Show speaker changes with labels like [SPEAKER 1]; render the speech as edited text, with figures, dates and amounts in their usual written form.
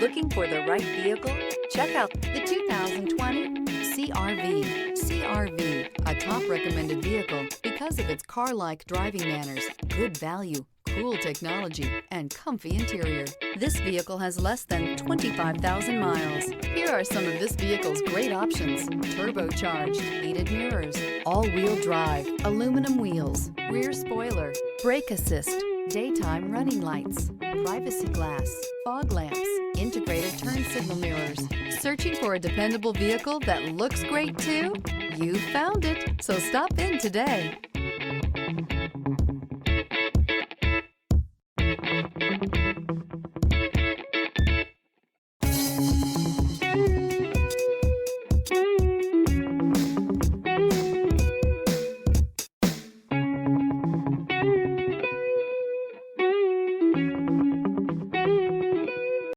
[SPEAKER 1] Looking for the right vehicle? Check out the 2020 CR-V. CR-V, a top recommended vehicle because of its car-like driving manners, good value, cool technology, and comfy interior. This vehicle has less than 25,000 miles. Here are some of this vehicle's great options: turbocharged, heated mirrors, all-wheel drive, aluminum wheels, rear spoiler, brake assist, daytime running lights, privacy glass, fog lamps, integrated turn signal mirrors. Searching for a dependable vehicle that looks great too? You found it, so stop in today.